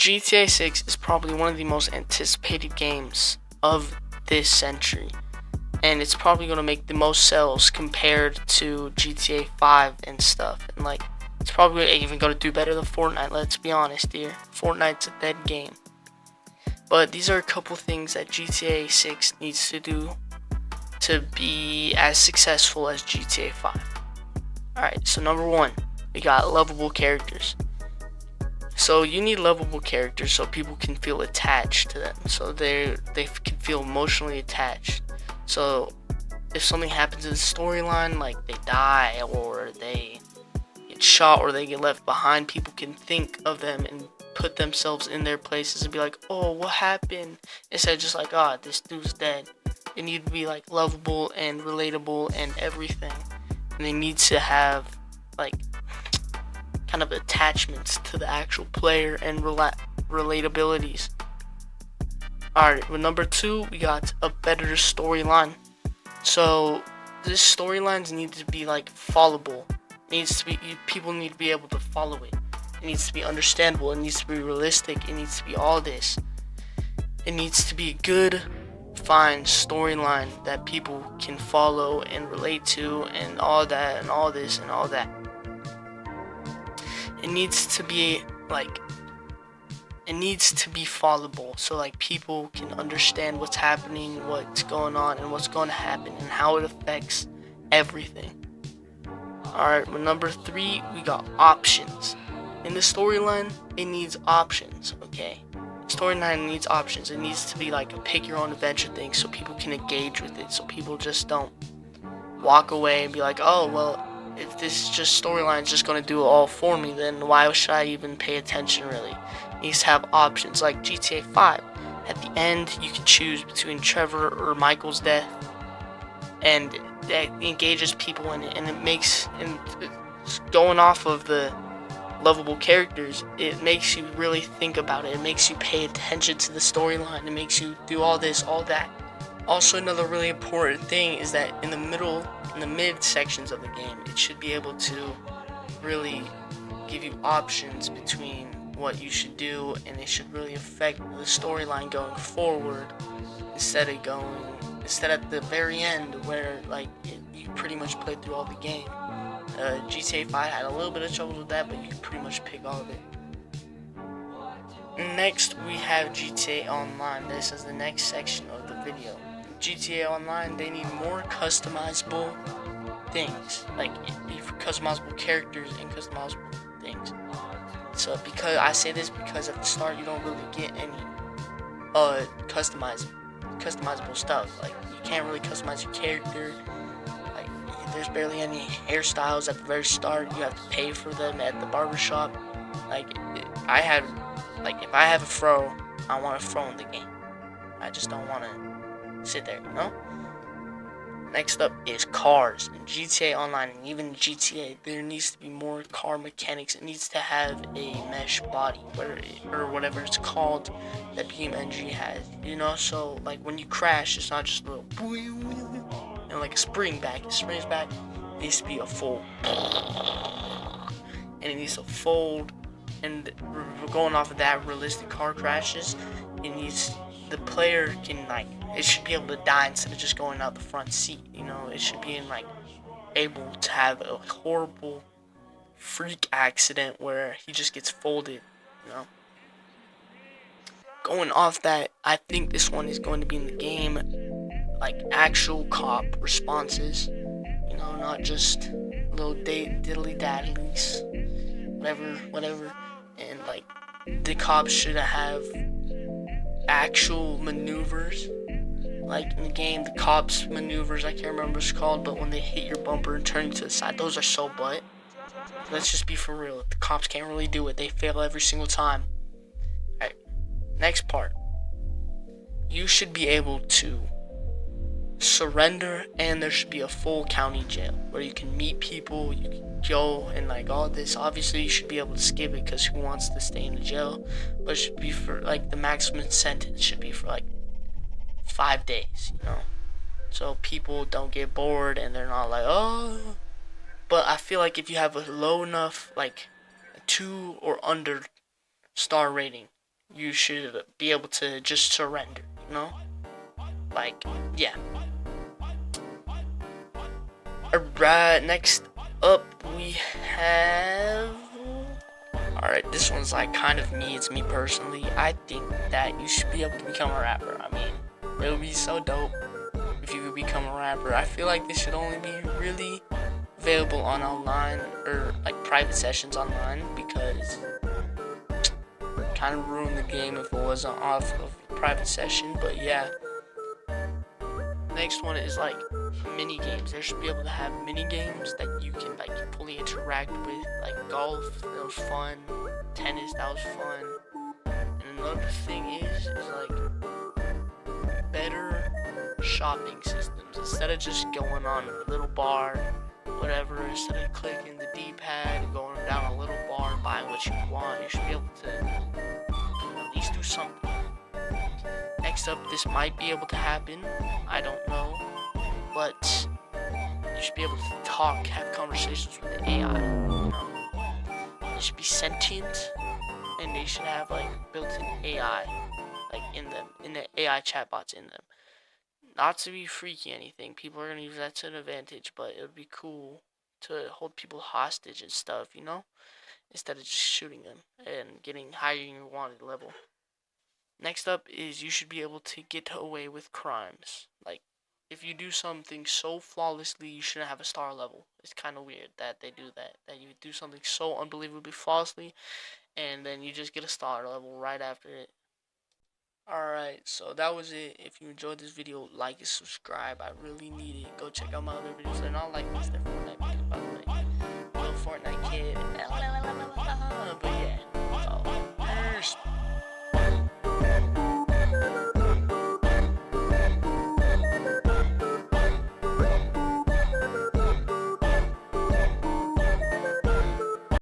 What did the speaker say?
GTA 6 is probably one of the most anticipated games of this century, and it's probably going to make the most sales compared to GTA 5 and stuff. And like, it's probably even going to do better than Fortnite. Let's be honest here, Fortnite's a dead game. But these are a couple things that GTA 6 needs to do to be as successful as GTA 5. Alright, so number one, we got lovable characters. So you need lovable characters so people can feel attached to them. So they can feel emotionally attached. So if something happens in the storyline, like they die or they get shot or they get left behind, people can think of them and put themselves in their places and be like, oh, what happened? Instead of just like, oh, this dude's dead. They need to be like lovable and relatable and everything. And they need to have like kind of attachments to the actual player and relatabilities. Alright, with number two, we got a better storyline. So this storylines need to be like followable. It needs to be, people need to be able to follow it. It needs to be understandable. It needs to be realistic. It needs to be all this. It needs to be a good, fine storyline that people can follow and relate to, and all that, and all this, and all that. It needs to be like, it needs to be followable, so like people can understand what's happening, what's going on, and what's going to happen, and how it affects everything. Alright, with number three, we got options. In the storyline, it needs options, okay? Storyline needs options. It needs to be like a pick your own adventure thing so people can engage with it, so people just don't walk away and be like, oh, well, if this just storyline is just going to do it all for me, then why should I even pay attention, really? It needs to have options, like GTA 5. At the end, you can choose between Trevor or Michael's death, and that engages people in it, and it makes, and going off of the lovable characters, it makes you really think about it. It makes you pay attention to the storyline. It makes you do all this, all that. Also, another really important thing is that in the mid sections of the game, it should be able to really give you options between what you should do, and it should really affect the storyline going forward, instead at the very end where like you pretty much played through all the game. GTA 5 had a little bit of trouble with that, but you can pretty much pick all of it. Next, we have GTA Online. This is the next section of the video. GTA Online, they need more customizable things, like customizable characters and customizable things. So because I say this because at the start you don't really get any customizable stuff. Like you can't really customize your character. Like there's barely any hairstyles at the very start. You have to pay for them at the barbershop. Like if I have a fro, I want a fro in the game. I just don't want to sit there, you know? Next up is cars. In GTA Online and even GTA, there needs to be more car mechanics. It needs to have a mesh body, or whatever it's called, that BeamNG has. You know, so like when you crash, it's not just a little and like a spring back. It springs back. It needs to be a full, and it needs to fold. And going off of that, realistic car crashes, the player can like, it should be able to die instead of just going out the front seat. You know, it should be able to have a horrible freak accident where he just gets folded. You know, going off that, I think this one is going to be in the game, like actual cop responses. You know, not just little diddly daddlies, whatever. And like the cops should have actual maneuvers. Like in the game, the cops maneuvers, I can't remember what it's called, but when they hit your bumper and turn you to the side, those are so butt. Let's just be for real. The cops can't really do it. They fail every single time. Alright, next part. You should be able to surrender, and there should be a full county jail where you can meet people, you can go and like all this. Obviously you should be able to skip it because who wants to stay in the jail, but it should be for like the maximum sentence should be for like 5 days, you know, so people don't get bored and they're not like, oh. But I feel like if you have a low enough, like a 2 or under star rating, you should be able to just surrender, you know? Like, yeah. Alright, next up we have... Alright, this one's like kind of me, it's me personally. I think that you should be able to become a rapper. I mean, it would be so dope if you could become a rapper. I feel like this should only be really available on online, or like private sessions online, because kind of ruin the game if it wasn't off of a private session. But yeah, next one is like mini games. There should be able to have mini games that you can like fully interact with, like golf, that was fun, tennis, that was fun. And another thing is like better shopping systems. Instead of just going on a little bar, whatever, instead of clicking the D-pad and going down a little bar and buying what you want, you should be able to at least do something. Next up, this might be able to happen, I don't know, but you should be able to talk, have conversations with the AI, you know? They should be sentient, and they should have like built-in AI, like in them, in the AI chatbots in them. Not to be freaky anything, people are gonna use that to an advantage, but it would be cool to hold people hostage and stuff, you know? Instead of just shooting them and getting higher in your wanted level. Next up is you should be able to get away with crimes. Like, if you do something so flawlessly, you shouldn't have a star level. It's kind of weird that they do that. That you do something so unbelievably flawlessly, and then you just get a star level right after it. Alright, so that was it. If you enjoyed this video, like and subscribe. I really need it. Go check out my other videos. They're not like this. They're Fortnite videos, by the way. Little Fortnite kid. But yeah, so, peace.